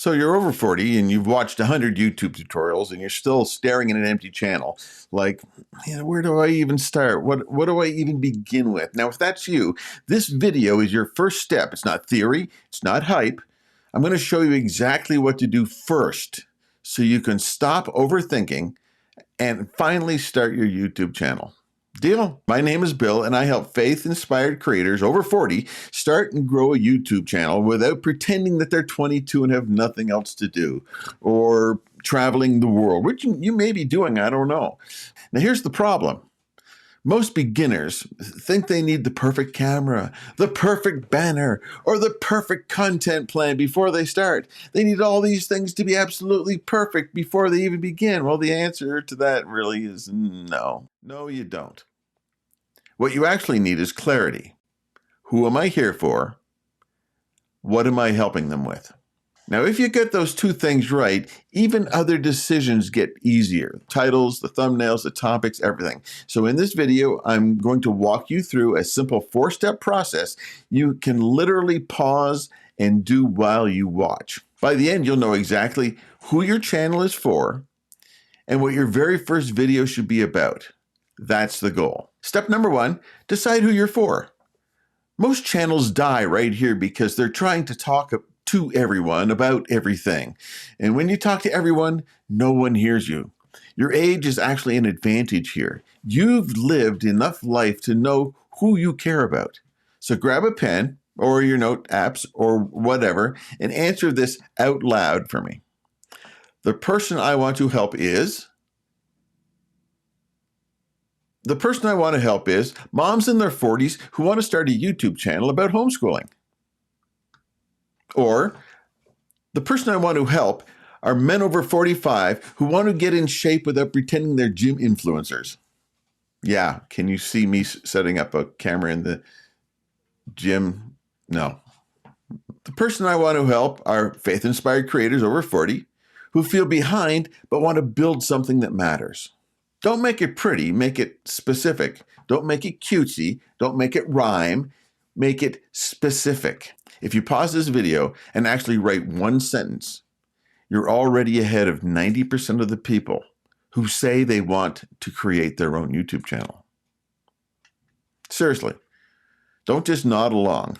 So you're over 40 and you've watched 100 YouTube tutorials and you're still staring at an empty channel. Like, where do I even start? What do I even begin with? Now, if that's you, this video is your first step. It's not theory. It's not hype. I'm going to show you exactly what to do first so you can stop overthinking and finally start your YouTube channel. Deal? My name is Bill, and I help faith-inspired creators over 40 start and grow a YouTube channel without pretending that they're 22 and have nothing else to do, or traveling the world, which you may be doing, I don't know. Now, here's the problem. Most beginners think they need the perfect camera, the perfect banner, or the perfect content plan before they start. They need all these things to be absolutely perfect before they even begin. Well, the answer to that really is no. No, you don't. What you actually need is clarity. Who am I here for? What am I helping them with? Now, if you get those two things right, even other decisions get easier. Titles, the thumbnails, the topics, everything. So in this video, I'm going to walk you through a simple 4-step process you can literally pause and do while you watch. By the end, you'll know exactly who your channel is for and what your very first video should be about. That's the goal. Step number 1, decide who you're for. Most channels die right here because they're trying to talk to everyone about everything. And when you talk to everyone, no one hears you. Your age is actually an advantage here. You've lived enough life to know who you care about. So grab a pen or your note apps or whatever and answer this out loud for me. The person I want to help is... The person I want to help is moms in their 40s who want to start a YouTube channel about homeschooling. Or the person I want to help are men over 45 who want to get in shape without pretending they're gym influencers. Yeah, can you see me setting up a camera in the gym? No. The person I want to help are faith-inspired creators over 40 who feel behind but want to build something that matters. Don't make it pretty, make it specific. Don't make it cutesy, don't make it rhyme, make it specific. If you pause this video and actually write one sentence, you're already ahead of 90% of the people who say they want to create their own YouTube channel. Seriously, don't just nod along.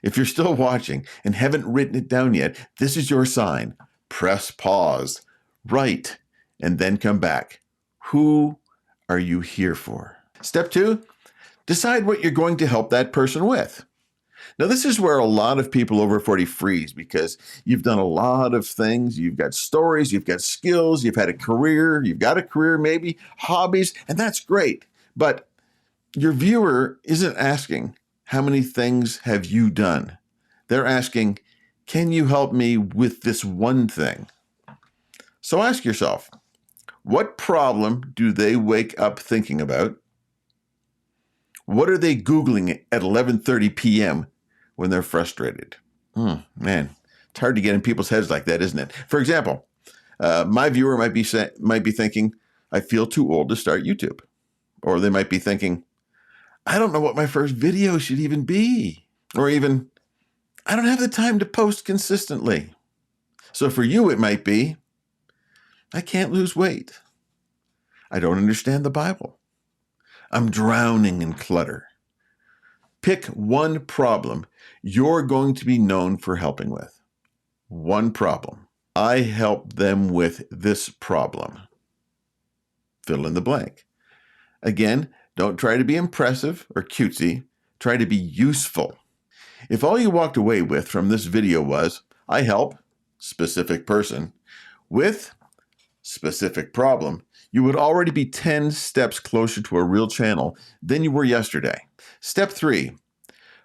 If you're still watching and haven't written it down yet, this is your sign. Press pause, write, and then come back. Who are you here for? Step 2, decide what you're going to help that person with. Now, this is where a lot of people over 40 freeze because you've done a lot of things. You've got stories, you've got skills, you've had a career, you've got a career, maybe hobbies, and that's great. But your viewer isn't asking, how many things have you done? They're asking, can you help me with this one thing? So ask yourself, what problem do they wake up thinking about? What are they Googling at 11:30 p.m. when they're frustrated? Man, it's hard to get in people's heads like that, isn't it? For example, my viewer might be thinking, I feel too old to start YouTube. Or they might be thinking, I don't know what my first video should even be. Or even, I don't have the time to post consistently. So for you, it might be, I can't lose weight. I don't understand the Bible. I'm drowning in clutter. Pick one problem you're going to be known for helping with. One problem. I help them with this problem. Fill in the blank. Again, don't try to be impressive or cutesy. Try to be useful. If all you walked away with from this video was, I help specific person with specific problem, you would already be 10 steps closer to a real channel than you were yesterday. Step 3,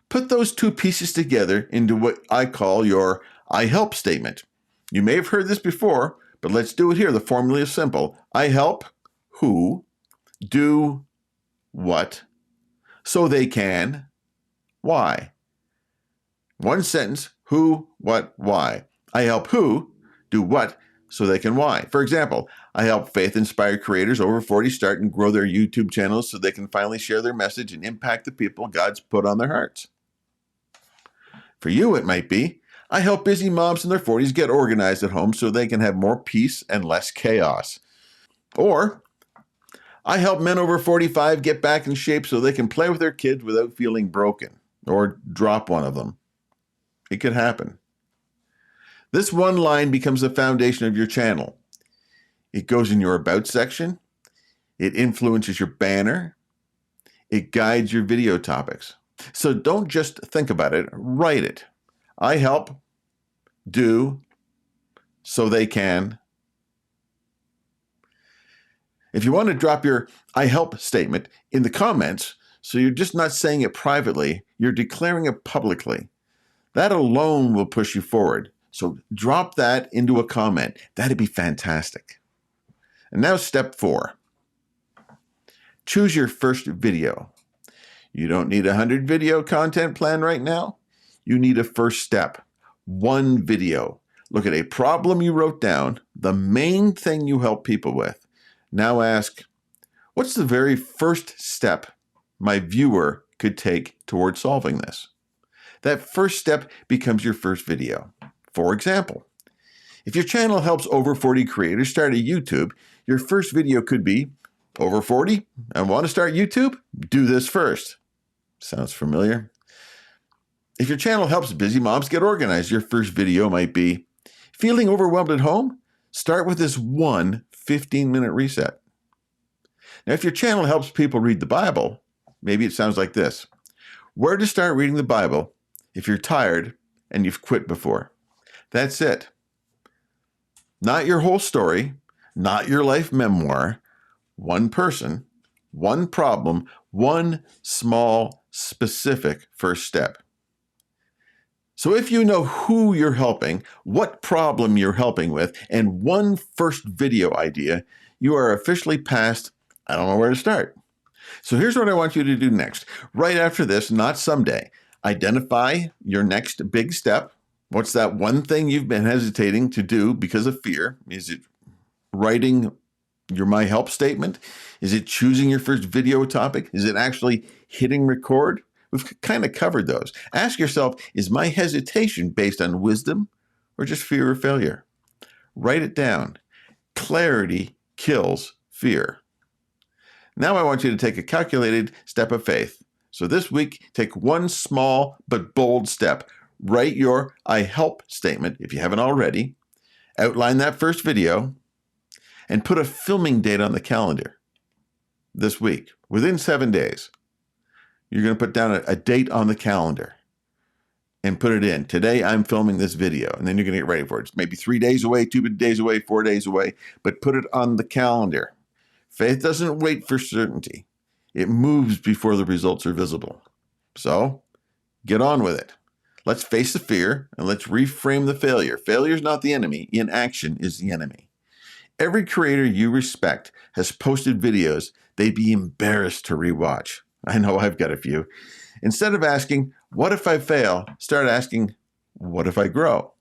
put those two pieces together into what I call your I help statement. You may have heard this before, but let's do it here. The formula is simple. I help who do what so they can why. One sentence, who, what, why. I help who do what so they can why. For example, I help faith-inspired creators over 40 start and grow their YouTube channels so they can finally share their message and impact the people God's put on their hearts. For you, it might be, I help busy moms in their 40s get organized at home so they can have more peace and less chaos. Or, I help men over 45 get back in shape so they can play with their kids without feeling broken or drop one of them. It could happen. This one line becomes the foundation of your channel. It goes in your About section. It influences your banner. It guides your video topics. So don't just think about it, write it. I help, do, so they can. If you want to drop your I help statement in the comments, so you're just not saying it privately, you're declaring it publicly. That alone will push you forward. So drop that into a comment. That'd be fantastic. And now step 4. Choose your first video. You don't need a 100 video content plan right now. You need a first step. One video. Look at a problem you wrote down, the main thing you help people with. Now ask, what's the very first step my viewer could take toward solving this? That first step becomes your first video. For example, if your channel helps over 40 creators start a YouTube, your first video could be, over 40 and want to start YouTube? Do this first. Sounds familiar? If your channel helps busy moms get organized, your first video might be, feeling overwhelmed at home? Start with this one 15-minute reset. Now, if your channel helps people read the Bible, maybe it sounds like this. Where to start reading the Bible if you're tired and you've quit before. That's it. Not your whole story, not your life memoir. One person, one problem, one small, specific first step. So if you know who you're helping, what problem you're helping with, and one first video idea, you are officially past, I don't know where to start. So here's what I want you to do next. Right after this, not someday, identify your next big step. What's that one thing you've been hesitating to do because of fear? Is it writing your My Help statement? Is it choosing your first video topic? Is it actually hitting record? We've kind of covered those. Ask yourself, is my hesitation based on wisdom or just fear of failure? Write it down. Clarity kills fear. Now I want you to take a calculated step of faith. So this week, take one small but bold step. Write your I help statement, if you haven't already. Outline that first video and put a filming date on the calendar this week, within 7 days. You're going to put down a date on the calendar and put it in. Today, I'm filming this video, and then you're going to get ready for it. It's maybe 3 days away, 2 days away, 4 days away, but put it on the calendar. Faith doesn't wait for certainty. It moves before the results are visible. So get on with it. Let's face the fear and let's reframe the failure. Failure is not the enemy. Inaction is the enemy. Every creator you respect has posted videos they'd be embarrassed to rewatch. I know I've got a few. Instead of asking, what if I fail? Start asking, what if I grow?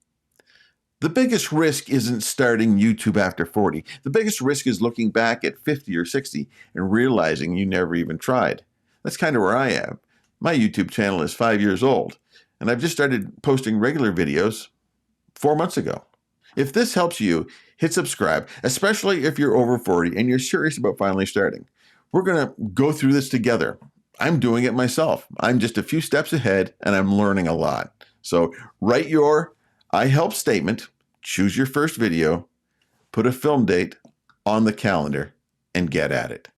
The biggest risk isn't starting YouTube after 40. The biggest risk is looking back at 50 or 60 and realizing you never even tried. That's kind of where I am. My YouTube channel is 5 years old, and I've just started posting regular videos 4 months ago. If this helps you, hit subscribe, especially if you're over 40 and you're serious about finally starting. We're going to go through this together. I'm doing it myself. I'm just a few steps ahead, and I'm learning a lot. So write your I help statement, choose your first video, put a film date on the calendar, and get at it.